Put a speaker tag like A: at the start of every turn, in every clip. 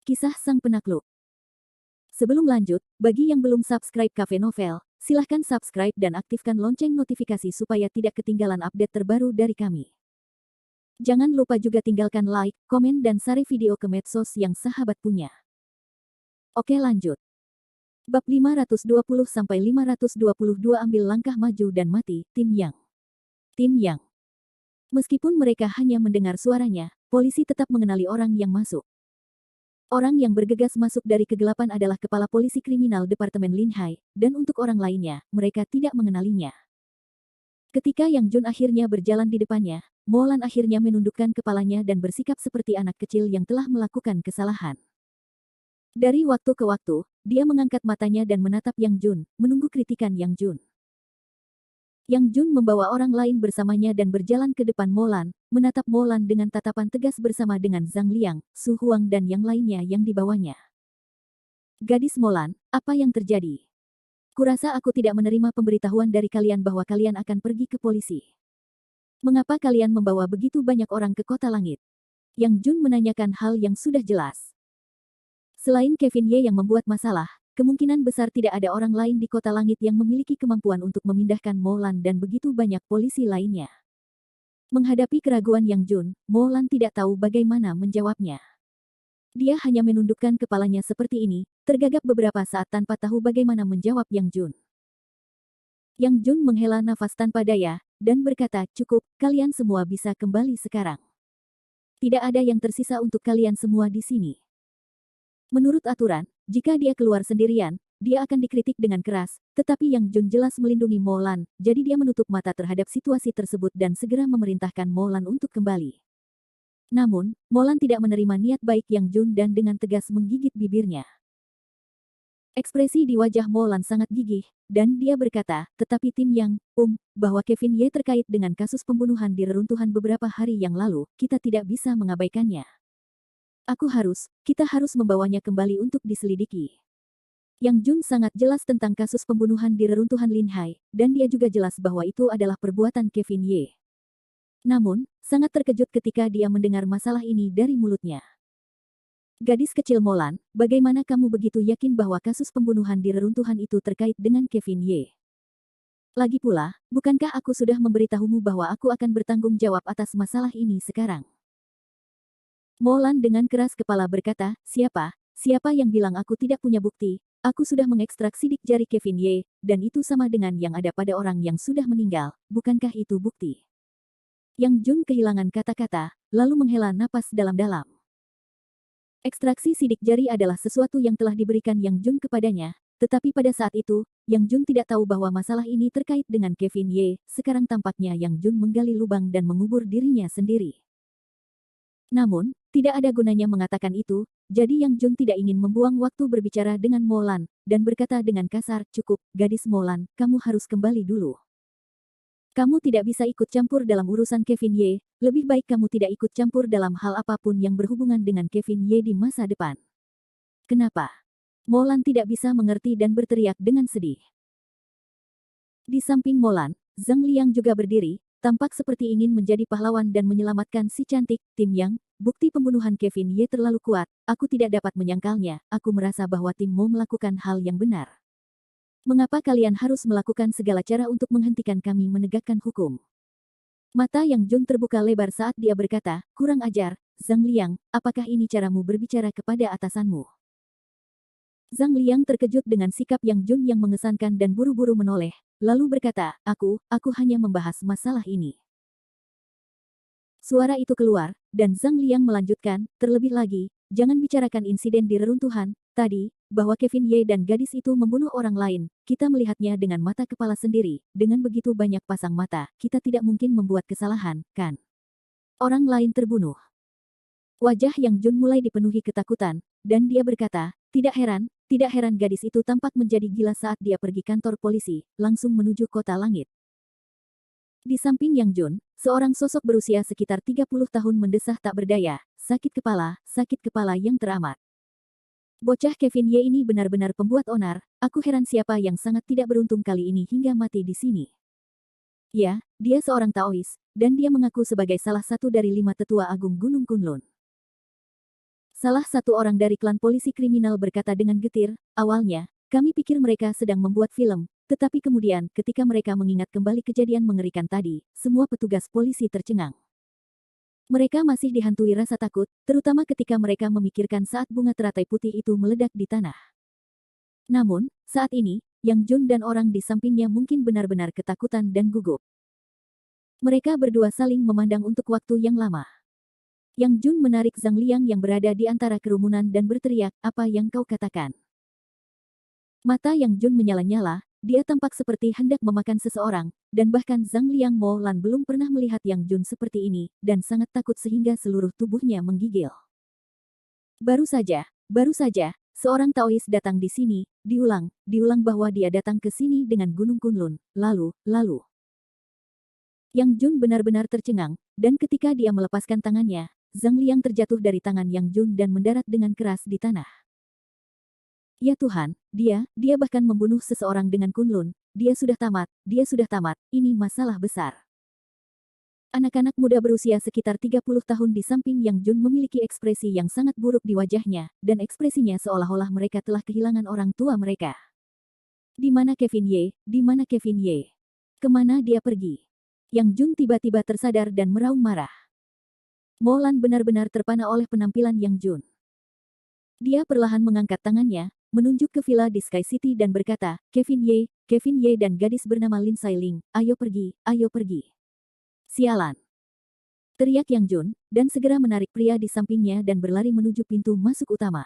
A: Kisah Sang Penakluk. Sebelum lanjut, bagi yang belum subscribe Cafe Novel, silahkan subscribe dan aktifkan lonceng notifikasi supaya tidak ketinggalan update terbaru dari kami. Jangan lupa juga tinggalkan like, komen dan share video ke medsos yang sahabat punya. Oke lanjut. Bab 520-522 ambil langkah maju dan mati, Tim Yang. Tim Yang. Meskipun mereka hanya mendengar suaranya, polisi tetap mengenali orang yang masuk. Orang yang bergegas masuk dari kegelapan adalah Kepala Polisi Kriminal Departemen Linhai, dan untuk orang lainnya, mereka tidak mengenalinya. Ketika Yang Jun akhirnya berjalan di depannya, Molan akhirnya menundukkan kepalanya dan bersikap seperti anak kecil yang telah melakukan kesalahan. Dari waktu ke waktu, dia mengangkat matanya dan menatap Yang Jun, menunggu kritikan Yang Jun. Yang Jun membawa orang lain bersamanya dan berjalan ke depan Molan, menatap Molan dengan tatapan tegas bersama dengan Zhang Liang, Su Huang dan yang lainnya yang dibawanya. Gadis Molan, apa yang terjadi? Kurasa aku tidak menerima pemberitahuan dari kalian bahwa kalian akan pergi ke polisi. Mengapa kalian membawa begitu banyak orang ke kota langit? Yang Jun menanyakan hal yang sudah jelas. Selain Kevin Ye yang membuat masalah, kemungkinan besar tidak ada orang lain di kota langit yang memiliki kemampuan untuk memindahkan Molan dan begitu banyak polisi lainnya. Menghadapi keraguan Yang Jun, Molan tidak tahu bagaimana menjawabnya. Dia hanya menundukkan kepalanya seperti ini, tergagap beberapa saat tanpa tahu bagaimana menjawab Yang Jun. Yang Jun menghela nafas tanpa daya, dan berkata, cukup, kalian semua bisa kembali sekarang. Tidak ada yang tersisa untuk kalian semua di sini. Menurut aturan, jika dia keluar sendirian, dia akan dikritik dengan keras, tetapi Yang Jun jelas melindungi Molan, jadi dia menutup mata terhadap situasi tersebut dan segera memerintahkan Molan untuk kembali. Namun, Molan tidak menerima niat baik Yang Jun dan dengan tegas menggigit bibirnya. Ekspresi di wajah Molan sangat gigih, dan dia berkata, tetapi Tim Yang, bahwa Kevin Ye terkait dengan kasus pembunuhan di reruntuhan beberapa hari yang lalu, kita tidak bisa mengabaikannya. Kita harus membawanya kembali untuk diselidiki. Yang Jun sangat jelas tentang kasus pembunuhan di reruntuhan Linhai, dan dia juga jelas bahwa itu adalah perbuatan Kevin Ye. Namun, sangat terkejut ketika dia mendengar masalah ini dari mulutnya. Gadis kecil Molan, bagaimana kamu begitu yakin bahwa kasus pembunuhan di reruntuhan itu terkait dengan Kevin Ye? Lagi pula, bukankah aku sudah memberitahumu bahwa aku akan bertanggung jawab atas masalah ini sekarang? Molan dengan keras kepala berkata, siapa yang bilang aku tidak punya bukti? Aku sudah mengekstrak sidik jari Kevin Ye, dan itu sama dengan yang ada pada orang yang sudah meninggal, bukankah itu bukti? Yang Jun kehilangan kata-kata, lalu menghela napas dalam-dalam. Ekstraksi sidik jari adalah sesuatu yang telah diberikan Yang Jun kepadanya, tetapi pada saat itu, Yang Jun tidak tahu bahwa masalah ini terkait dengan Kevin Ye, sekarang tampaknya Yang Jun menggali lubang dan mengubur dirinya sendiri. Namun, tidak ada gunanya mengatakan itu, jadi Yang Jun tidak ingin membuang waktu berbicara dengan Molan, dan berkata dengan kasar, cukup, gadis Molan, kamu harus kembali dulu. Kamu tidak bisa ikut campur dalam urusan Kevin Ye, lebih baik kamu tidak ikut campur dalam hal apapun yang berhubungan dengan Kevin Ye di masa depan. Kenapa? Molan tidak bisa mengerti dan berteriak dengan sedih. Di samping Molan, Zhang Liang juga berdiri, tampak seperti ingin menjadi pahlawan dan menyelamatkan si cantik, Tim Yang. Bukti pembunuhan Kevin Ye terlalu kuat, aku tidak dapat menyangkalnya, aku merasa bahwa Tim mau melakukan hal yang benar. Mengapa kalian harus melakukan segala cara untuk menghentikan kami menegakkan hukum? Mata Yang Jun terbuka lebar saat dia berkata, kurang ajar, Zhang Liang, apakah ini caramu berbicara kepada atasanmu? Zhang Liang terkejut dengan sikap Yang Jun yang mengesankan dan buru-buru menoleh, lalu berkata, aku hanya membahas masalah ini. Suara itu keluar, dan Zhang Liang melanjutkan, terlebih lagi, jangan bicarakan insiden di reruntuhan, tadi, bahwa Kevin Ye dan gadis itu membunuh orang lain, kita melihatnya dengan mata kepala sendiri, dengan begitu banyak pasang mata, kita tidak mungkin membuat kesalahan, kan? Orang lain terbunuh. Wajah Yang Jun mulai dipenuhi ketakutan, dan dia berkata, tidak heran gadis itu tampak menjadi gila saat dia pergi kantor polisi, langsung menuju kota langit. Di samping Yang Jun, seorang sosok berusia sekitar 30 tahun mendesah tak berdaya, sakit kepala yang teramat. Bocah Kevin Ye ini benar-benar pembuat onar, aku heran siapa yang sangat tidak beruntung kali ini hingga mati di sini. Ya, dia seorang Taois, dan dia mengaku sebagai salah satu dari 5 tetua agung Gunung Kunlun. Salah satu orang dari klan polisi kriminal berkata dengan getir, awalnya, kami pikir mereka sedang membuat film, tetapi kemudian ketika mereka mengingat kembali kejadian mengerikan tadi, semua petugas polisi tercengang. Mereka masih dihantui rasa takut, terutama ketika mereka memikirkan saat bunga teratai putih itu meledak di tanah. Namun, saat ini, Yang Jun dan orang di sampingnya mungkin benar-benar ketakutan dan gugup. Mereka berdua saling memandang untuk waktu yang lama. Yang Jun menarik Zhang Liang yang berada di antara kerumunan dan berteriak, apa yang kau katakan? Mata Yang Jun menyala-nyala, dia tampak seperti hendak memakan seseorang, dan bahkan Zhang Liang Mo Lan belum pernah melihat Yang Jun seperti ini, dan sangat takut sehingga seluruh tubuhnya menggigil. Baru saja, seorang Taois datang di sini, diulang bahwa dia datang ke sini dengan Gunung Kunlun, lalu. Yang Jun benar-benar tercengang, dan ketika dia melepaskan tangannya, Zhang Liang terjatuh dari tangan Yang Jun dan mendarat dengan keras di tanah. Ya Tuhan, dia bahkan membunuh seseorang dengan Kunlun, dia sudah tamat, ini masalah besar. Anak-anak muda berusia sekitar 30 tahun di samping Yang Jun memiliki ekspresi yang sangat buruk di wajahnya, dan ekspresinya seolah-olah mereka telah kehilangan orang tua mereka. Di mana Kevin Ye? Di mana Kevin Ye? Kemana dia pergi? Yang Jun tiba-tiba tersadar dan meraung marah. Mo Lan benar-benar terpana oleh penampilan Yang Jun. Dia perlahan mengangkat tangannya, menunjuk ke villa di Sky City dan berkata, Kevin Ye dan gadis bernama Lin Sailing, ayo pergi. Sialan. Teriak Yang Jun, dan segera menarik pria di sampingnya dan berlari menuju pintu masuk utama.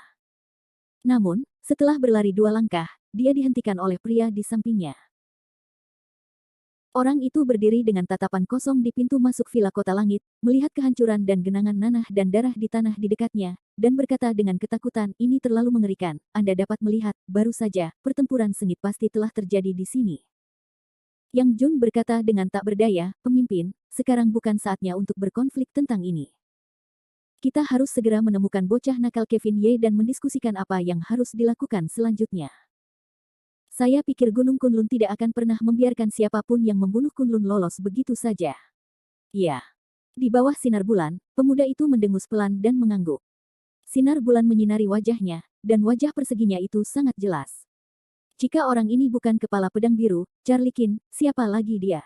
A: Namun, setelah berlari 2 langkah, dia dihentikan oleh pria di sampingnya. Orang itu berdiri dengan tatapan kosong di pintu masuk villa Kota Langit, melihat kehancuran dan genangan nanah dan darah di tanah di dekatnya, dan berkata dengan ketakutan, ini terlalu mengerikan, Anda dapat melihat, baru saja, pertempuran sengit pasti telah terjadi di sini. Yang Jun berkata dengan tak berdaya, pemimpin, sekarang bukan saatnya untuk berkonflik tentang ini. Kita harus segera menemukan bocah nakal Kevin Ye dan mendiskusikan apa yang harus dilakukan selanjutnya. Saya pikir Gunung Kunlun tidak akan pernah membiarkan siapapun yang membunuh Kunlun lolos begitu saja. Ya. Di bawah sinar bulan, pemuda itu mendengus pelan dan mengangguk. Sinar bulan menyinari wajahnya, dan wajah perseginya itu sangat jelas. Jika orang ini bukan kepala pedang biru, Charlie Qin, siapa lagi dia?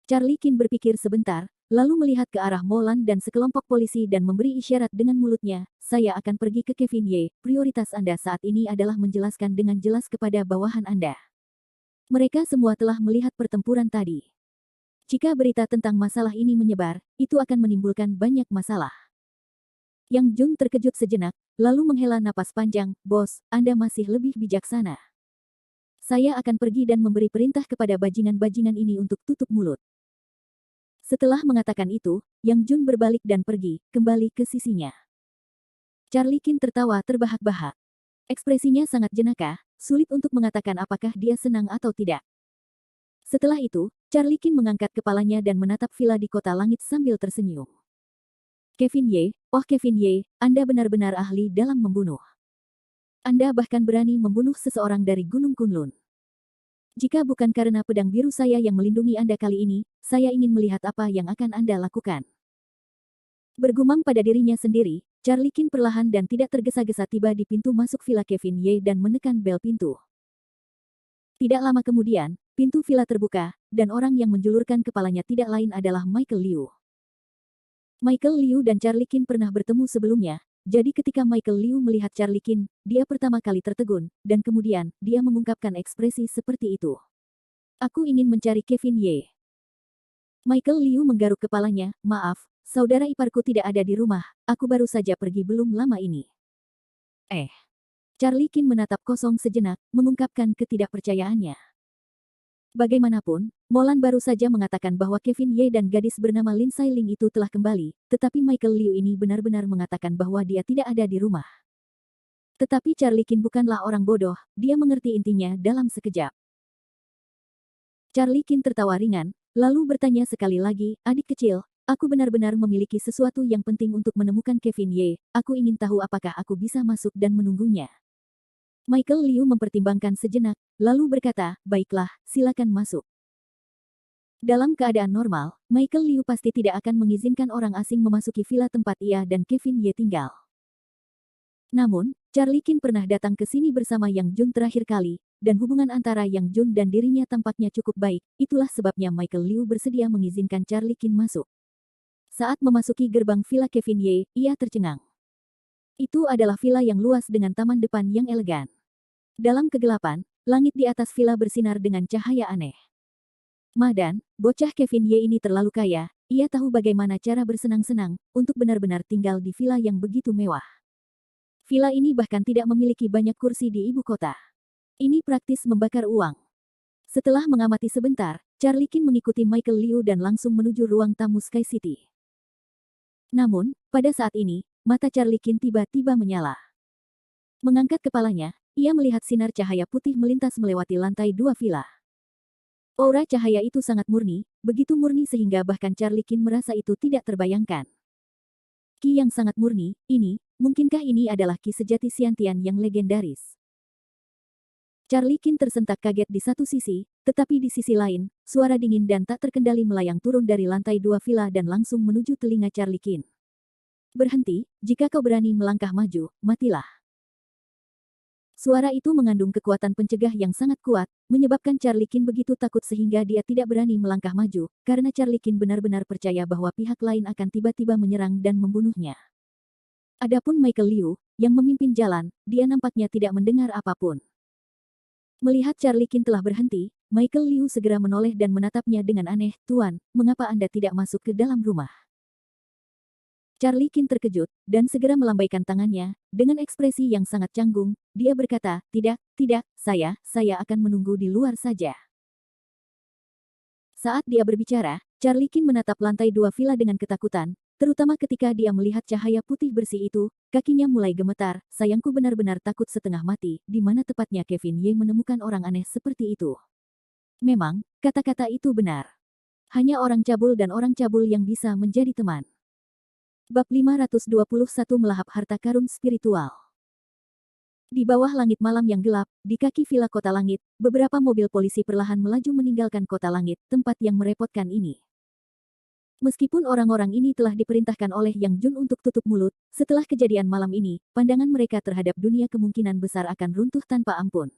A: Charlie Qin berpikir sebentar, lalu melihat ke arah Mo Lan dan sekelompok polisi dan memberi isyarat dengan mulutnya, saya akan pergi ke Kevin Ye, prioritas Anda saat ini adalah menjelaskan dengan jelas kepada bawahan Anda. Mereka semua telah melihat pertempuran tadi. Jika berita tentang masalah ini menyebar, itu akan menimbulkan banyak masalah. Yang Jun terkejut sejenak, lalu menghela napas panjang, bos, Anda masih lebih bijaksana. Saya akan pergi dan memberi perintah kepada bajingan-bajingan ini untuk tutup mulut. Setelah mengatakan itu, Yang Jun berbalik dan pergi, kembali ke sisinya. Charlie Qin tertawa terbahak-bahak. Ekspresinya sangat jenaka, sulit untuk mengatakan apakah dia senang atau tidak. Setelah itu, Charlie Qin mengangkat kepalanya dan menatap villa di Kota Langit sambil tersenyum. Kevin Ye, oh Kevin Ye, Anda benar-benar ahli dalam membunuh. Anda bahkan berani membunuh seseorang dari Gunung Kunlun. Jika bukan karena pedang biru saya yang melindungi Anda kali ini, saya ingin melihat apa yang akan Anda lakukan. Bergumam pada dirinya sendiri, Charlie Qin perlahan dan tidak tergesa-gesa tiba di pintu masuk villa Kevin Ye dan menekan bel pintu. Tidak lama kemudian, pintu villa terbuka, dan orang yang menjulurkan kepalanya tidak lain adalah Michael Liu. Michael Liu dan Charlie Qin pernah bertemu sebelumnya, jadi ketika Michael Liu melihat Charlie Qin, dia pertama kali tertegun, dan kemudian, dia mengungkapkan ekspresi seperti itu. Aku ingin mencari Kevin Ye. Michael Liu menggaruk kepalanya, maaf, saudara iparku tidak ada di rumah, aku baru saja pergi belum lama ini. Charlie Qin menatap kosong sejenak, mengungkapkan ketidakpercayaannya. Bagaimanapun, Mo Lan baru saja mengatakan bahwa Kevin Ye dan gadis bernama Lin Sailing itu telah kembali, tetapi Michael Liu ini benar-benar mengatakan bahwa dia tidak ada di rumah. Tetapi Charlie Qin bukanlah orang bodoh, dia mengerti intinya dalam sekejap. Charlie Qin tertawa ringan, lalu bertanya sekali lagi, adik kecil, aku benar-benar memiliki sesuatu yang penting untuk menemukan Kevin Ye, aku ingin tahu apakah aku bisa masuk dan menunggunya. Michael Liu mempertimbangkan sejenak, lalu berkata, baiklah, silakan masuk. Dalam keadaan normal, Michael Liu pasti tidak akan mengizinkan orang asing memasuki villa tempat ia dan Kevin Ye tinggal. Namun, Charlie Qin pernah datang ke sini bersama Yang Jun terakhir kali, dan hubungan antara Yang Jun dan dirinya tampaknya cukup baik, itulah sebabnya Michael Liu bersedia mengizinkan Charlie Qin masuk. Saat memasuki gerbang villa Kevin Ye, ia tercengang. Itu adalah villa yang luas dengan taman depan yang elegan. Dalam kegelapan, langit di atas villa bersinar dengan cahaya aneh. Madan, bocah Kevin Ye ini terlalu kaya, ia tahu bagaimana cara bersenang-senang, untuk benar-benar tinggal di villa yang begitu mewah. Villa ini bahkan tidak memiliki banyak kursi di ibu kota. Ini praktis membakar uang. Setelah mengamati sebentar, Charlie Qin mengikuti Michael Liu dan langsung menuju ruang tamu Sky City. Namun, pada saat ini, mata Charlie Qin tiba-tiba menyala. Mengangkat kepalanya, ia melihat sinar cahaya putih melintas melewati lantai 2 villa. Aura cahaya itu sangat murni, begitu murni sehingga bahkan Charlie Qin merasa itu tidak terbayangkan. Ki yang sangat murni, mungkinkah ini adalah ki sejati Xiantian yang legendaris? Charlie Qin tersentak kaget di satu sisi, tetapi di sisi lain, suara dingin dan tak terkendali melayang turun dari lantai 2 villa dan langsung menuju telinga Charlie Qin. Berhenti, jika kau berani melangkah maju, matilah. Suara itu mengandung kekuatan pencegah yang sangat kuat, menyebabkan Charlie Qin begitu takut sehingga dia tidak berani melangkah maju, karena Charlie Qin benar-benar percaya bahwa pihak lain akan tiba-tiba menyerang dan membunuhnya. Adapun Michael Liu, yang memimpin jalan, dia nampaknya tidak mendengar apapun. Melihat Charlie Qin telah berhenti, Michael Liu segera menoleh dan menatapnya dengan aneh, "Tuan, mengapa Anda tidak masuk ke dalam rumah?" Charlie Qin terkejut, dan segera melambaikan tangannya, dengan ekspresi yang sangat canggung, dia berkata, tidak, saya akan menunggu di luar saja." Saat dia berbicara, Charlie Qin menatap lantai 2 villa dengan ketakutan, terutama ketika dia melihat cahaya putih bersih itu, kakinya mulai gemetar, sayangku benar-benar takut setengah mati, di mana tepatnya Kevin Ye menemukan orang aneh seperti itu. Memang, kata-kata itu benar. Hanya orang cabul dan orang cabul yang bisa menjadi teman. Bab 521 Melahap Harta Karun Spiritual. Di bawah langit malam yang gelap, di kaki villa Kota Langit, beberapa mobil polisi perlahan melaju meninggalkan Kota Langit, tempat yang merepotkan ini. Meskipun orang-orang ini telah diperintahkan oleh Yang Jun untuk tutup mulut, setelah kejadian malam ini, pandangan mereka terhadap dunia kemungkinan besar akan runtuh tanpa ampun.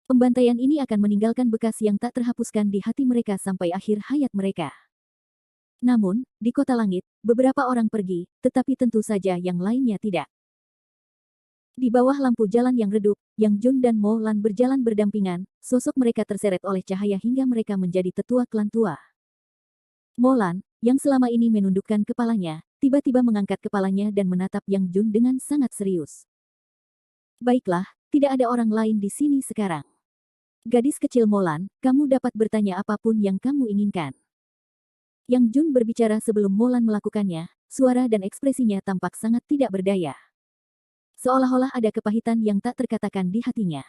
A: Pembantaian ini akan meninggalkan bekas yang tak terhapuskan di hati mereka sampai akhir hayat mereka. Namun, di Kota Langit, beberapa orang pergi, tetapi tentu saja yang lainnya tidak. Di bawah lampu jalan yang redup, Yang Jun dan Mo Lan berjalan berdampingan, sosok mereka terseret oleh cahaya hingga mereka menjadi tetua klan tua. Mo Lan, yang selama ini menundukkan kepalanya, tiba-tiba mengangkat kepalanya dan menatap Yang Jun dengan sangat serius. "Baiklah, tidak ada orang lain di sini sekarang. Gadis kecil Mo Lan, kamu dapat bertanya apapun yang kamu inginkan." Yang Jun berbicara sebelum Mo Lan melakukannya, suara dan ekspresinya tampak sangat tidak berdaya. Seolah-olah ada kepahitan yang tak terkatakan di hatinya.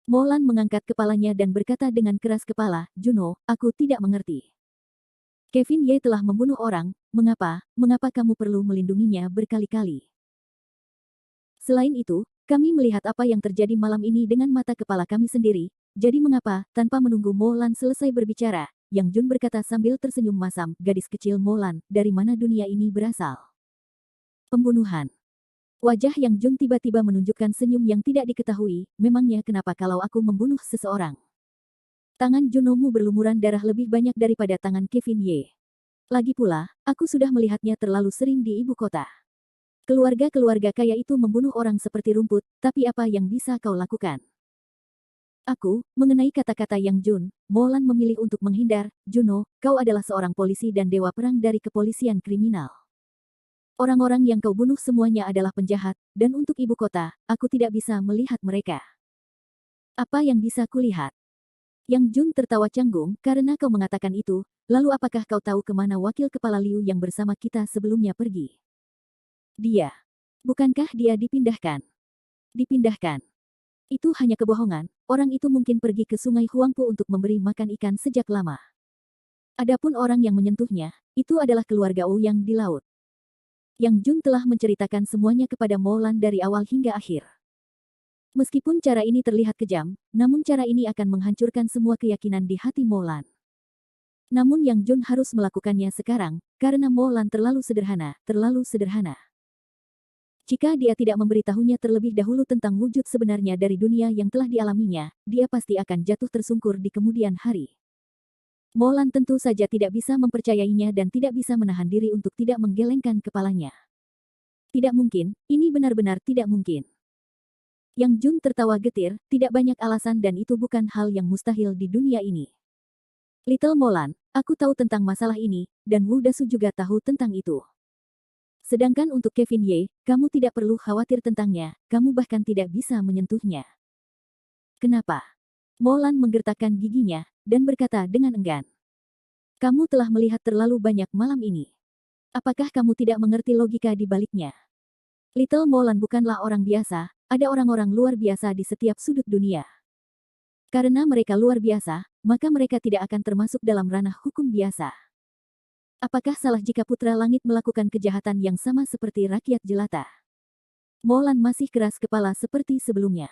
A: Mo Lan mengangkat kepalanya dan berkata dengan keras kepala, "Juno, aku tidak mengerti. Kevin Ye telah membunuh orang, mengapa kamu perlu melindunginya berkali-kali? Selain itu, kami melihat apa yang terjadi malam ini dengan mata kepala kami sendiri, jadi mengapa?" Tanpa menunggu Mo Lan selesai berbicara, Yang Jun berkata sambil tersenyum masam, "Gadis kecil Mo Lan, dari mana dunia ini berasal?" Pembunuhan. Wajah Yang Jun tiba-tiba menunjukkan senyum yang tidak diketahui, "Memangnya kenapa kalau aku membunuh seseorang? Tangan Junomu berlumuran darah lebih banyak daripada tangan Kevin Ye. Lagi pula, aku sudah melihatnya terlalu sering di ibu kota. Keluarga-keluarga kaya itu membunuh orang seperti rumput, tapi apa yang bisa kau lakukan?" Mengenai kata-kata Yang Jun, Mo Lan memilih untuk menghindar, "Juno, kau adalah seorang polisi dan dewa perang dari kepolisian kriminal. Orang-orang yang kau bunuh semuanya adalah penjahat, dan untuk ibu kota, aku tidak bisa melihat mereka. Apa yang bisa kulihat?" Yang Jun tertawa canggung, "Karena kau mengatakan itu, lalu apakah kau tahu kemana wakil kepala Liu yang bersama kita sebelumnya pergi?" "Dia. Bukankah dia dipindahkan?" "Dipindahkan. Itu hanya kebohongan, orang itu mungkin pergi ke sungai Huangpu untuk memberi makan ikan sejak lama. Adapun orang yang menyentuhnya, itu adalah keluarga Ouyang di laut." Yang Jun telah menceritakan semuanya kepada Mo Lan dari awal hingga akhir. Meskipun cara ini terlihat kejam, namun cara ini akan menghancurkan semua keyakinan di hati Mo Lan. Namun Yang Jun harus melakukannya sekarang, karena Molan terlalu sederhana, terlalu sederhana. Jika dia tidak memberitahunya terlebih dahulu tentang wujud sebenarnya dari dunia yang telah dialaminya, dia pasti akan jatuh tersungkur di kemudian hari. Molan tentu saja tidak bisa mempercayainya dan tidak bisa menahan diri untuk tidak menggelengkan kepalanya. Tidak mungkin, ini benar-benar tidak mungkin. Yang Jun tertawa getir, tidak banyak alasan dan itu bukan hal yang mustahil di dunia ini. Little Molan, aku tahu tentang masalah ini, dan Wu Dasu juga tahu tentang itu. Sedangkan untuk Kevin Ye, kamu tidak perlu khawatir tentangnya, kamu bahkan tidak bisa menyentuhnya. Kenapa? Molan menggertakkan giginya, dan berkata dengan enggan. Kamu telah melihat terlalu banyak malam ini. Apakah kamu tidak mengerti logika di baliknya? Little Molan bukanlah orang biasa, ada orang-orang luar biasa di setiap sudut dunia. Karena mereka luar biasa, maka mereka tidak akan termasuk dalam ranah hukum biasa. Apakah salah jika Putra Langit melakukan kejahatan yang sama seperti rakyat jelata? Molan masih keras kepala seperti sebelumnya.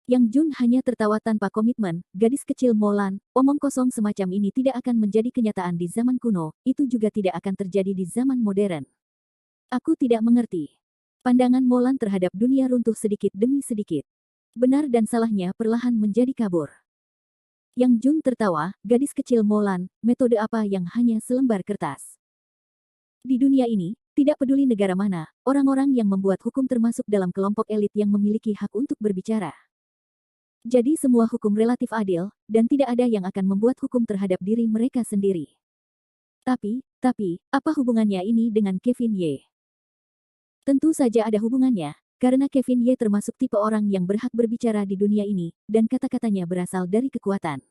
A: Yang Jun hanya tertawa tanpa komitmen, gadis kecil Molan, omong kosong semacam ini tidak akan menjadi kenyataan di zaman kuno, itu juga tidak akan terjadi di zaman modern. Aku tidak mengerti. Pandangan Molan terhadap dunia runtuh sedikit demi sedikit. Benar dan salahnya perlahan menjadi kabur. Yang Jun tertawa, gadis kecil Molan, metode apa yang hanya selembar kertas. Di dunia ini, tidak peduli negara mana, orang-orang yang membuat hukum termasuk dalam kelompok elit yang memiliki hak untuk berbicara. Jadi semua hukum relatif adil, dan tidak ada yang akan membuat hukum terhadap diri mereka sendiri. Tapi, apa hubungannya ini dengan Kevin Ye? Tentu saja ada hubungannya, karena Kevin Ye termasuk tipe orang yang berhak berbicara di dunia ini, dan kata-katanya berasal dari kekuatan.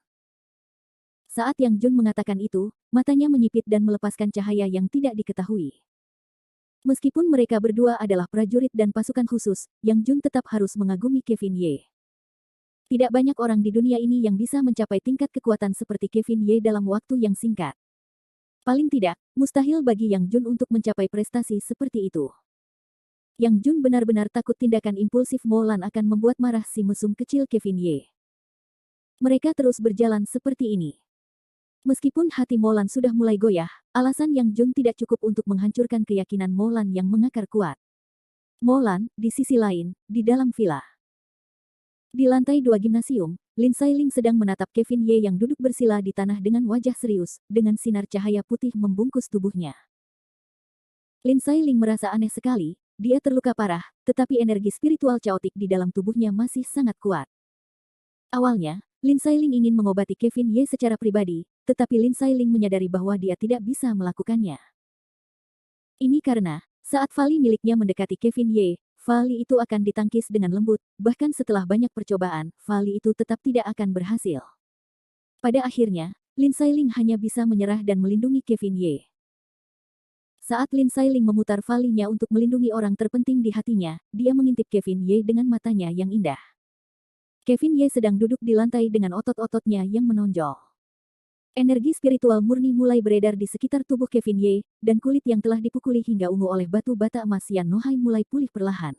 A: Saat Yang Jun mengatakan itu, matanya menyipit dan melepaskan cahaya yang tidak diketahui. Meskipun mereka berdua adalah prajurit dan pasukan khusus, Yang Jun tetap harus mengagumi Kevin Ye. Tidak banyak orang di dunia ini yang bisa mencapai tingkat kekuatan seperti Kevin Ye dalam waktu yang singkat. Paling tidak, mustahil bagi Yang Jun untuk mencapai prestasi seperti itu. Yang Jun benar-benar takut tindakan impulsif Molan akan membuat marah si mesum kecil Kevin Ye. Mereka terus berjalan seperti ini. Meskipun hati Molan sudah mulai goyah, alasan Yang Jun tidak cukup untuk menghancurkan keyakinan Molan yang mengakar kuat. Molan, di sisi lain, di dalam villa. Di lantai 2 gimnasium, Lin Sailing sedang menatap Kevin Ye yang duduk bersila di tanah dengan wajah serius, dengan sinar cahaya putih membungkus tubuhnya. Lin Sailing merasa aneh sekali. Dia terluka parah, tetapi energi spiritual chaotic di dalam tubuhnya masih sangat kuat. Awalnya, Lin Sailing ingin mengobati Kevin Ye secara pribadi, tetapi Lin Sailing menyadari bahwa dia tidak bisa melakukannya. Ini karena, saat Vali miliknya mendekati Kevin Ye, Vali itu akan ditangkis dengan lembut, bahkan setelah banyak percobaan, Vali itu tetap tidak akan berhasil. Pada akhirnya, Lin Sailing hanya bisa menyerah dan melindungi Kevin Ye. Saat Lin Sailing memutar valinya untuk melindungi orang terpenting di hatinya, dia mengintip Kevin Ye dengan matanya yang indah. Kevin Ye sedang duduk di lantai dengan otot-ototnya yang menonjol. Energi spiritual murni mulai beredar di sekitar tubuh Kevin Ye, dan kulit yang telah dipukuli hingga ungu oleh batu bata emas Yan Nohai mulai pulih perlahan.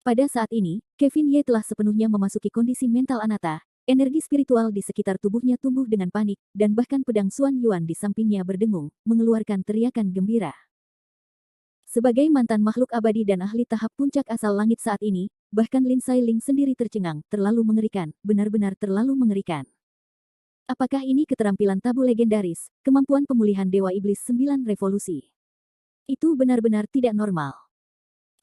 A: Pada saat ini, Kevin Ye telah sepenuhnya memasuki kondisi mental anata. Energi spiritual di sekitar tubuhnya tumbuh dengan panik, dan bahkan pedang Xuan Yuan di sampingnya berdengung, mengeluarkan teriakan gembira. Sebagai mantan makhluk abadi dan ahli tahap puncak asal langit saat ini, bahkan Lin Sailing sendiri tercengang, terlalu mengerikan, benar-benar terlalu mengerikan. Apakah ini keterampilan tabu legendaris, kemampuan pemulihan Dewa Iblis 9 Revolusi? Itu benar-benar tidak normal.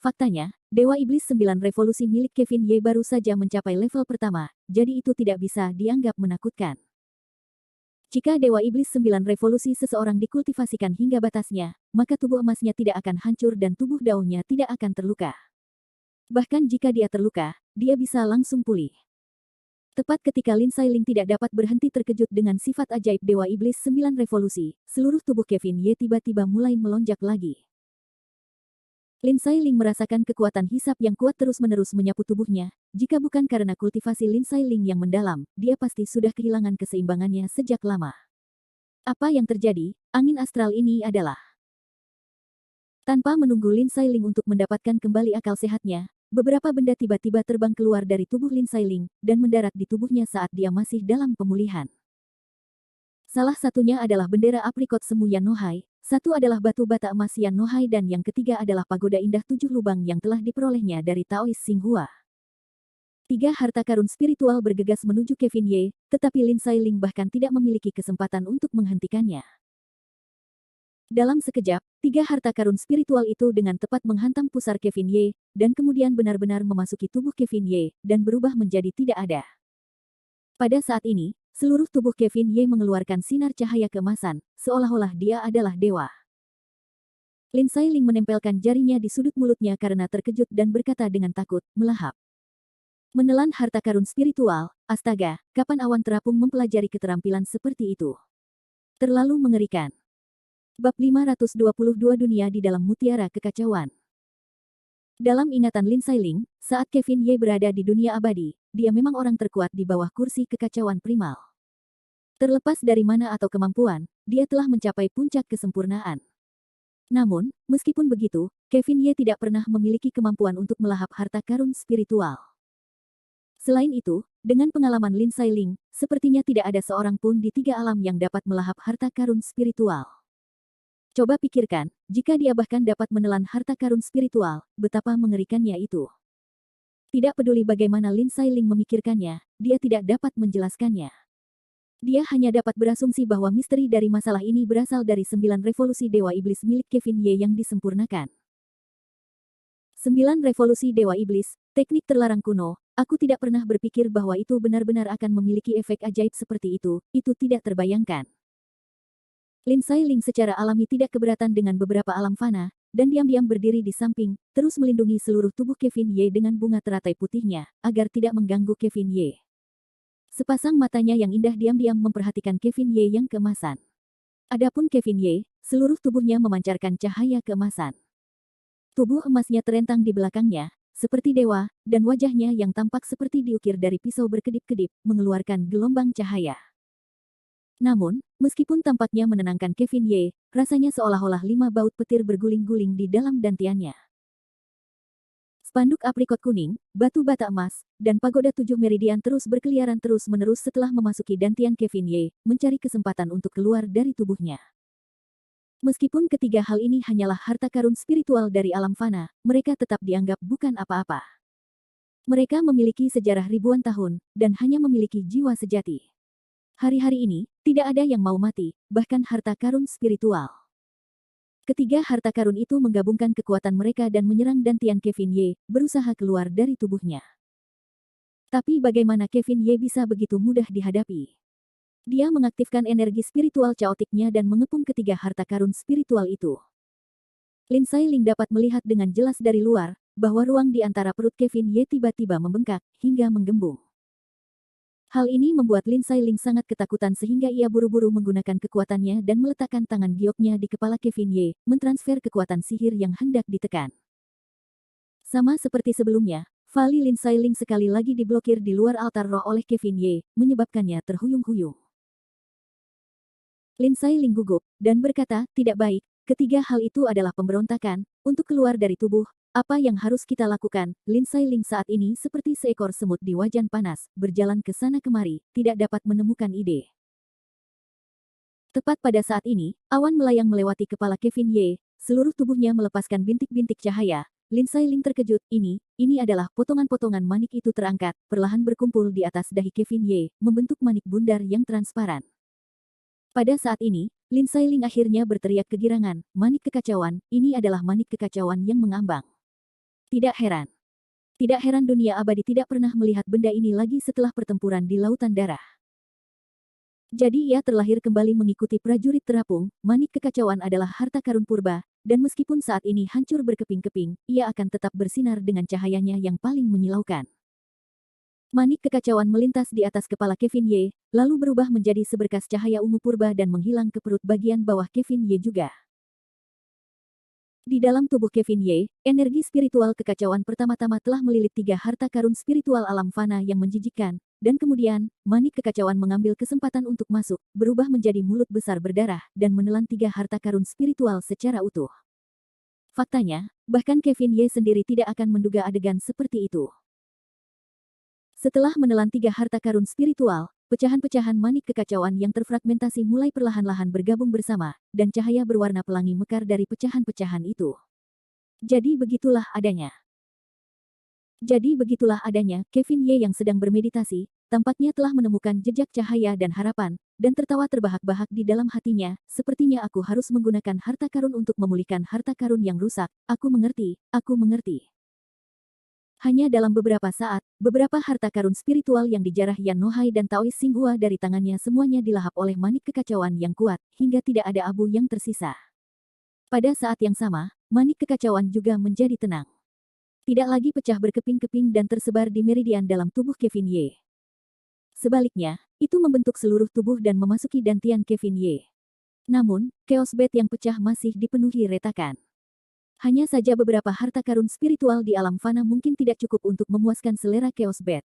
A: Faktanya, Dewa Iblis 9 Revolusi milik Kevin Ye baru saja mencapai level pertama, jadi itu tidak bisa dianggap menakutkan. Jika Dewa Iblis 9 Revolusi seseorang dikultivasikan hingga batasnya, maka tubuh emasnya tidak akan hancur dan tubuh daunnya tidak akan terluka. Bahkan jika dia terluka, dia bisa langsung pulih. Tepat ketika Lin Sailing tidak dapat berhenti terkejut dengan sifat ajaib Dewa Iblis 9 Revolusi, seluruh tubuh Kevin Ye tiba-tiba mulai melonjak lagi. Lin Sailing merasakan kekuatan hisap yang kuat terus-menerus menyapu tubuhnya. Jika bukan karena kultivasi Lin Sailing yang mendalam, dia pasti sudah kehilangan keseimbangannya sejak lama. Apa yang terjadi? Angin astral ini adalah... Tanpa menunggu Lin Sailing untuk mendapatkan kembali akal sehatnya, beberapa benda tiba-tiba terbang keluar dari tubuh Lin Sailing, dan mendarat di tubuhnya saat dia masih dalam pemulihan. Salah satunya adalah bendera aprikot semu Yan Nohai, satu adalah batu bata emas Yan Nohai dan yang ketiga adalah pagoda indah 7 lubang yang telah diperolehnya dari Taois Xinghua. 3 harta karun spiritual bergegas menuju Kevin Ye, tetapi Lin Sailing bahkan tidak memiliki kesempatan untuk menghentikannya. Dalam sekejap, 3 harta karun spiritual itu dengan tepat menghantam pusar Kevin Ye, dan kemudian benar-benar memasuki tubuh Kevin Ye, dan berubah menjadi tidak ada. Pada saat ini, seluruh tubuh Kevin Ye mengeluarkan sinar cahaya keemasan, seolah-olah dia adalah dewa. Lin Sailing menempelkan jarinya di sudut mulutnya karena terkejut dan berkata dengan takut, melahap. Menelan harta karun spiritual, astaga, kapan awan terapung mempelajari keterampilan seperti itu? Terlalu mengerikan. Bab 522 Dunia di dalam Mutiara Kekacauan. Dalam ingatan Lin Sailing, saat Kevin Ye berada di dunia abadi, dia memang orang terkuat di bawah kursi kekacauan primal. Terlepas dari mana atau kemampuan, dia telah mencapai puncak kesempurnaan. Namun, meskipun begitu, Kevin Ye tidak pernah memiliki kemampuan untuk melahap harta karun spiritual. Selain itu, dengan pengalaman Lin Sailing, sepertinya tidak ada seorang pun di 3 alam yang dapat melahap harta karun spiritual. Coba pikirkan, jika dia bahkan dapat menelan harta karun spiritual, betapa mengerikannya itu. Tidak peduli bagaimana Lin Sailing memikirkannya, dia tidak dapat menjelaskannya. Dia hanya dapat berasumsi bahwa misteri dari masalah ini berasal dari 9 revolusi Dewa Iblis milik Kevin Ye yang disempurnakan. 9 revolusi Dewa Iblis, teknik terlarang kuno, aku tidak pernah berpikir bahwa itu benar-benar akan memiliki efek ajaib seperti itu tidak terbayangkan. Lin Sailing secara alami tidak keberatan dengan beberapa alam fana, dan diam-diam berdiri di samping, terus melindungi seluruh tubuh Kevin Ye dengan bunga teratai putihnya, agar tidak mengganggu Kevin Ye. Sepasang matanya yang indah diam-diam memperhatikan Kevin Ye yang keemasan. Adapun Kevin Ye, seluruh tubuhnya memancarkan cahaya keemasan. Tubuh emasnya terentang di belakangnya, seperti dewa, dan wajahnya yang tampak seperti diukir dari pisau berkedip-kedip, mengeluarkan gelombang cahaya. Namun, meskipun tampaknya menenangkan Kevin Ye, rasanya seolah-olah 5 baut petir berguling-guling di dalam dantiannya. Spanduk aprikot kuning, batu bata emas, dan pagoda 7 meridian terus berkeliaran terus-menerus setelah memasuki dantian Kevin Ye, mencari kesempatan untuk keluar dari tubuhnya. Meskipun ketiga hal ini hanyalah harta karun spiritual dari alam fana, mereka tetap dianggap bukan apa-apa. Mereka memiliki sejarah ribuan tahun, dan hanya memiliki jiwa sejati. Hari-hari ini, tidak ada yang mau mati, bahkan harta karun spiritual. Ketiga harta karun itu menggabungkan kekuatan mereka dan menyerang dantian Kevin Ye, berusaha keluar dari tubuhnya. Tapi bagaimana Kevin Ye bisa begitu mudah dihadapi? Dia mengaktifkan energi spiritual caotiknya dan mengepung ketiga harta karun spiritual itu. Lin Sailing dapat melihat dengan jelas dari luar, bahwa ruang di antara perut Kevin Ye tiba-tiba membengkak, hingga menggembung. Hal ini membuat Lin Sailing sangat ketakutan sehingga ia buru-buru menggunakan kekuatannya dan meletakkan tangan gioknya di kepala Kevin Ye, mentransfer kekuatan sihir yang hendak ditekan. Sama seperti sebelumnya, Vali Lin Sailing sekali lagi diblokir di luar altar roh oleh Kevin Ye, menyebabkannya terhuyung-huyung. Lin Sailing gugup, dan berkata, tidak baik, ketiga hal itu adalah pemberontakan, untuk keluar dari tubuh, apa yang harus kita lakukan? Lin Sailing saat ini seperti seekor semut di wajan panas, berjalan ke sana kemari, tidak dapat menemukan ide. Tepat pada saat ini, awan melayang melewati kepala Kevin Ye, seluruh tubuhnya melepaskan bintik-bintik cahaya. Lin Sailing terkejut, ini adalah potongan-potongan manik itu terangkat, perlahan berkumpul di atas dahi Kevin Ye, membentuk manik bundar yang transparan. Pada saat ini, Lin Sailing akhirnya berteriak kegirangan, manik kekacauan, ini adalah manik kekacauan yang mengambang. Tidak heran. Tidak heran dunia abadi tidak pernah melihat benda ini lagi setelah pertempuran di Lautan Darah. Jadi ia terlahir kembali mengikuti prajurit terapung, manik kekacauan adalah harta karun purba, dan meskipun saat ini hancur berkeping-keping, ia akan tetap bersinar dengan cahayanya yang paling menyilaukan. Manik kekacauan melintas di atas kepala Kevin Ye, lalu berubah menjadi seberkas cahaya ungu purba dan menghilang ke perut bagian bawah Kevin Ye juga. Di dalam tubuh Kevin Ye, energi spiritual kekacauan pertama-tama telah melilit 3 harta karun spiritual alam fana yang menjijikkan, dan kemudian, manik kekacauan mengambil kesempatan untuk masuk, berubah menjadi mulut besar berdarah, dan menelan 3 harta karun spiritual secara utuh. Faktanya, bahkan Kevin Ye sendiri tidak akan menduga adegan seperti itu. Setelah menelan 3 harta karun spiritual, pecahan-pecahan manik kekacauan yang terfragmentasi mulai perlahan-lahan bergabung bersama, dan cahaya berwarna pelangi mekar dari pecahan-pecahan itu. Jadi begitulah adanya. Kevin Ye yang sedang bermeditasi, tampaknya telah menemukan jejak cahaya dan harapan, dan tertawa terbahak-bahak di dalam hatinya, sepertinya aku harus menggunakan harta karun untuk memulihkan harta karun yang rusak, aku mengerti. Hanya dalam beberapa saat, beberapa harta karun spiritual yang dijarah Yan Nohai dan Taois Xinghua dari tangannya semuanya dilahap oleh manik kekacauan yang kuat, hingga tidak ada abu yang tersisa. Pada saat yang sama, manik kekacauan juga menjadi tenang. Tidak lagi pecah berkeping-keping dan tersebar di meridian dalam tubuh Kevin Ye. Sebaliknya, itu membentuk seluruh tubuh dan memasuki dantian Kevin Ye. Namun, Chaos Bed yang pecah masih dipenuhi retakan. Hanya saja beberapa harta karun spiritual di alam fana mungkin tidak cukup untuk memuaskan selera Chaos Bed.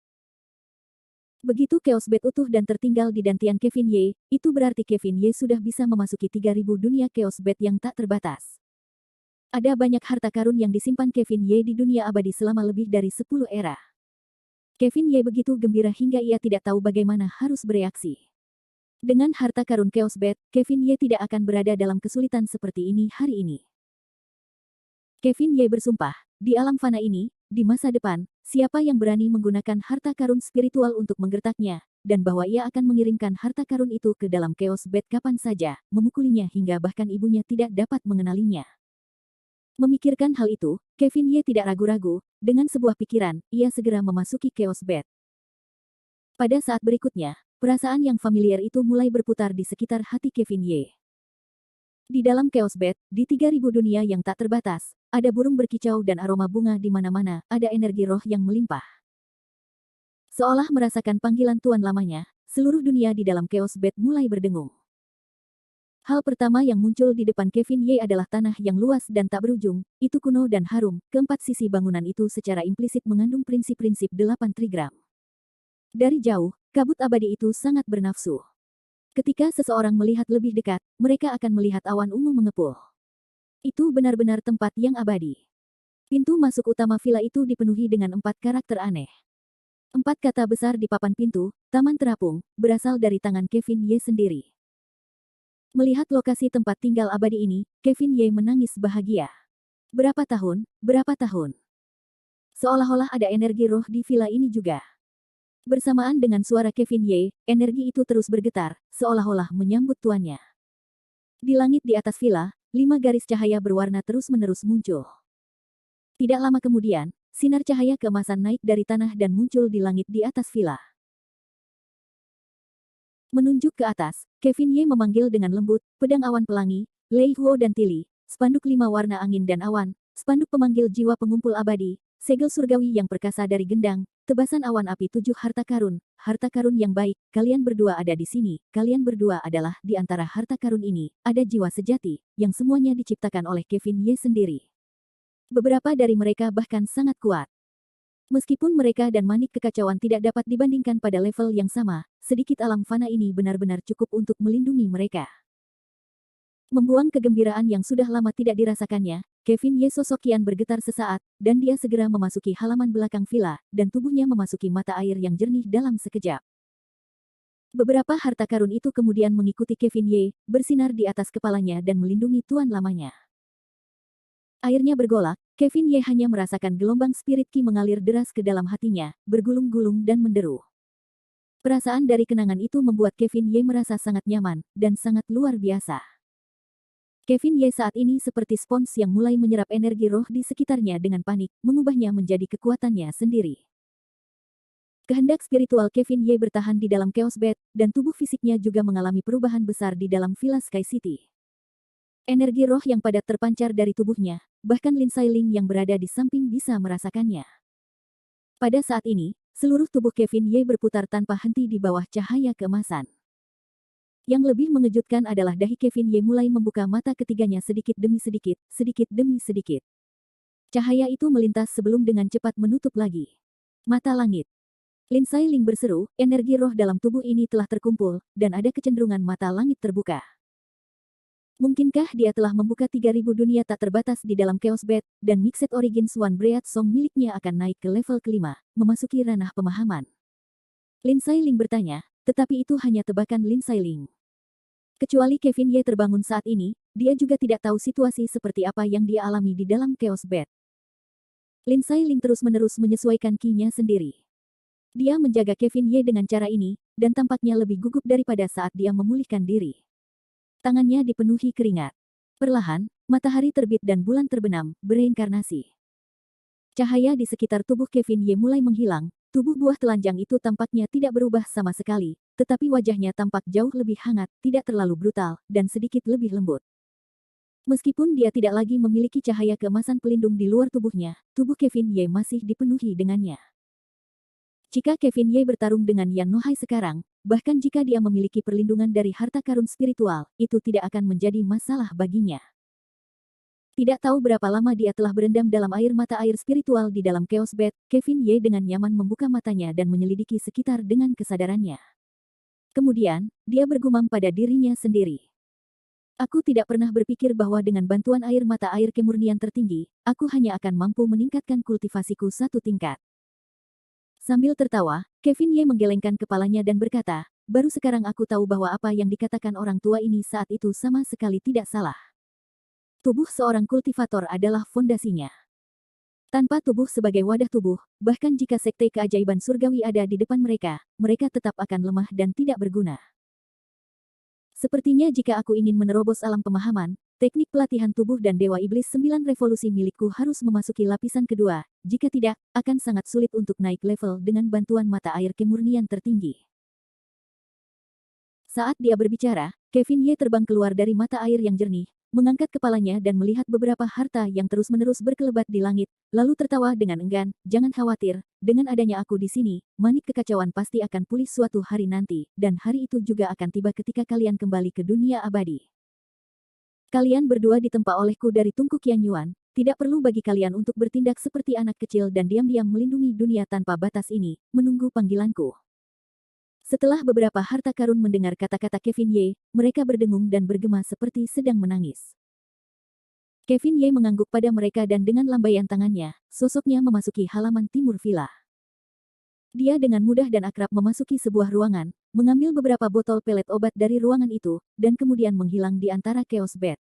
A: Begitu Chaos Bed utuh dan tertinggal di dantian Kevin Ye, itu berarti Kevin Ye sudah bisa memasuki 3000 dunia Chaos Bed yang tak terbatas. Ada banyak harta karun yang disimpan Kevin Ye di dunia abadi selama lebih dari 10 era. Kevin Ye begitu gembira hingga ia tidak tahu bagaimana harus bereaksi. Dengan harta karun Chaos Bed, Kevin Ye tidak akan berada dalam kesulitan seperti ini hari ini. Kevin Ye bersumpah, di alam fana ini, di masa depan, siapa yang berani menggunakan harta karun spiritual untuk menggertaknya, dan bahwa ia akan mengirimkan harta karun itu ke dalam Chaos Bed kapan saja, memukulinya hingga bahkan ibunya tidak dapat mengenalinya. Memikirkan hal itu, Kevin Ye tidak ragu-ragu, dengan sebuah pikiran, ia segera memasuki Chaos Bed. Pada saat berikutnya, perasaan yang familiar itu mulai berputar di sekitar hati Kevin Ye. Di dalam Chaos Bed, di 3000 dunia yang tak terbatas, ada burung berkicau dan aroma bunga di mana-mana, ada energi roh yang melimpah. Seolah merasakan panggilan tuan lamanya, seluruh dunia di dalam Chaos Bed mulai berdengung. Hal pertama yang muncul di depan Kevin Ye adalah tanah yang luas dan tak berujung, itu kuno dan harum, keempat sisi bangunan itu secara implisit mengandung prinsip-prinsip 8 trigram. Dari jauh, kabut abadi itu sangat bernafsu. Ketika seseorang melihat lebih dekat, mereka akan melihat awan ungu mengepul. Itu benar-benar tempat yang abadi. Pintu masuk utama villa itu dipenuhi dengan 4 karakter aneh. 4 kata besar di papan pintu, taman terapung, berasal dari tangan Kevin Ye sendiri. Melihat lokasi tempat tinggal abadi ini, Kevin Ye menangis bahagia. Berapa tahun? Seolah-olah ada energi roh di villa ini juga. Bersamaan dengan suara Kevin Ye, energi itu terus bergetar, seolah-olah menyambut tuannya. Di langit di atas villa, 5 garis cahaya berwarna terus-menerus muncul. Tidak lama kemudian, sinar cahaya keemasan naik dari tanah dan muncul di langit di atas villa. Menunjuk ke atas, Kevin Ye memanggil dengan lembut, pedang awan pelangi, Lei Huo dan Tili, spanduk 5 warna angin dan awan, spanduk pemanggil jiwa pengumpul abadi, segel surgawi yang perkasa dari gendang, tebasan awan api 7 harta karun yang baik, kalian berdua ada di sini, kalian berdua adalah di antara harta karun ini, ada jiwa sejati, yang semuanya diciptakan oleh Kevin Ye sendiri. Beberapa dari mereka bahkan sangat kuat. Meskipun mereka dan manik kekacauan tidak dapat dibandingkan pada level yang sama, sedikit alam fana ini benar-benar cukup untuk melindungi mereka. Membuang kegembiraan yang sudah lama tidak dirasakannya, Kevin Ye sosok kian bergetar sesaat, dan dia segera memasuki halaman belakang villa, dan tubuhnya memasuki mata air yang jernih dalam sekejap. Beberapa harta karun itu kemudian mengikuti Kevin Ye, bersinar di atas kepalanya dan melindungi tuan lamanya. Airnya bergolak, Kevin Ye hanya merasakan gelombang spirit ki mengalir deras ke dalam hatinya, bergulung-gulung dan menderu. Perasaan dari kenangan itu membuat Kevin Ye merasa sangat nyaman, dan sangat luar biasa. Kevin Ye saat ini seperti spons yang mulai menyerap energi roh di sekitarnya dengan panik, mengubahnya menjadi kekuatannya sendiri. Kehendak spiritual Kevin Ye bertahan di dalam Chaos Bed, dan tubuh fisiknya juga mengalami perubahan besar di dalam Villa Sky City. Energi roh yang padat terpancar dari tubuhnya, bahkan Lin Sailing yang berada di samping bisa merasakannya. Pada saat ini, seluruh tubuh Kevin Ye berputar tanpa henti di bawah cahaya keemasan. Yang lebih mengejutkan adalah dahi Kevin Ye mulai membuka mata ketiganya sedikit demi sedikit, sedikit demi sedikit. Cahaya itu melintas sebelum dengan cepat menutup lagi. Mata langit. Lin Sailing berseru, energi roh dalam tubuh ini telah terkumpul, dan ada kecenderungan mata langit terbuka. Mungkinkah dia telah membuka 3000 dunia tak terbatas di dalam Chaos Bed, dan Mixed Origin Swan Breath Song miliknya akan naik ke level kelima, memasuki ranah pemahaman. Lin Sailing bertanya, tetapi itu hanya tebakan Lin Sailing. Kecuali Kevin Ye terbangun saat ini, dia juga tidak tahu situasi seperti apa yang dia alami di dalam Chaos Bed. Lin Sailing terus-menerus menyesuaikan ki-nya sendiri. Dia menjaga Kevin Ye dengan cara ini, dan tampaknya lebih gugup daripada saat dia memulihkan diri. Tangannya dipenuhi keringat. Perlahan, matahari terbit dan bulan terbenam, bereinkarnasi. Cahaya di sekitar tubuh Kevin Ye mulai menghilang, tubuh buah telanjang itu tampaknya tidak berubah sama sekali, tetapi wajahnya tampak jauh lebih hangat, tidak terlalu brutal, dan sedikit lebih lembut. Meskipun dia tidak lagi memiliki cahaya keemasan pelindung di luar tubuhnya, tubuh Kevin Ye masih dipenuhi dengannya. Jika Kevin Ye bertarung dengan Yan Nohai sekarang, bahkan jika dia memiliki perlindungan dari harta karun spiritual, itu tidak akan menjadi masalah baginya. Tidak tahu berapa lama dia telah berendam dalam air mata air spiritual di dalam Chaos Bed, Kevin Ye dengan nyaman membuka matanya dan menyelidiki sekitar dengan kesadarannya. Kemudian, dia bergumam pada dirinya sendiri. Aku tidak pernah berpikir bahwa dengan bantuan air mata air kemurnian tertinggi, aku hanya akan mampu meningkatkan kultivasiku satu tingkat. Sambil tertawa, Kevin Ye menggelengkan kepalanya dan berkata, baru sekarang aku tahu bahwa apa yang dikatakan orang tua ini saat itu sama sekali tidak salah. Tubuh seorang kultivator adalah fondasinya. Tanpa tubuh sebagai wadah tubuh, bahkan jika sekte keajaiban surgawi ada di depan mereka, mereka tetap akan lemah dan tidak berguna. Sepertinya jika aku ingin menerobos alam pemahaman, teknik pelatihan tubuh dan Dewa Iblis 9 revolusi milikku harus memasuki lapisan kedua, jika tidak, akan sangat sulit untuk naik level dengan bantuan mata air kemurnian tertinggi. Saat dia berbicara, Kevin Ye terbang keluar dari mata air yang jernih, mengangkat kepalanya dan melihat beberapa harta yang terus-menerus berkelebat di langit, lalu tertawa dengan enggan, jangan khawatir, dengan adanya aku di sini, manik kekacauan pasti akan pulih suatu hari nanti, dan hari itu juga akan tiba ketika kalian kembali ke dunia abadi. Kalian berdua ditempa olehku dari tungku Qian Yuan, tidak perlu bagi kalian untuk bertindak seperti anak kecil dan diam-diam melindungi dunia tanpa batas ini, menunggu panggilanku. Setelah beberapa harta karun mendengar kata-kata Kevin Ye, mereka berdengung dan bergema seperti sedang menangis. Kevin Ye mengangguk pada mereka dan dengan lambaian tangannya, sosoknya memasuki halaman timur villa. Dia dengan mudah dan akrab memasuki sebuah ruangan, mengambil beberapa botol pelet obat dari ruangan itu, dan kemudian menghilang di antara Chaos Bed.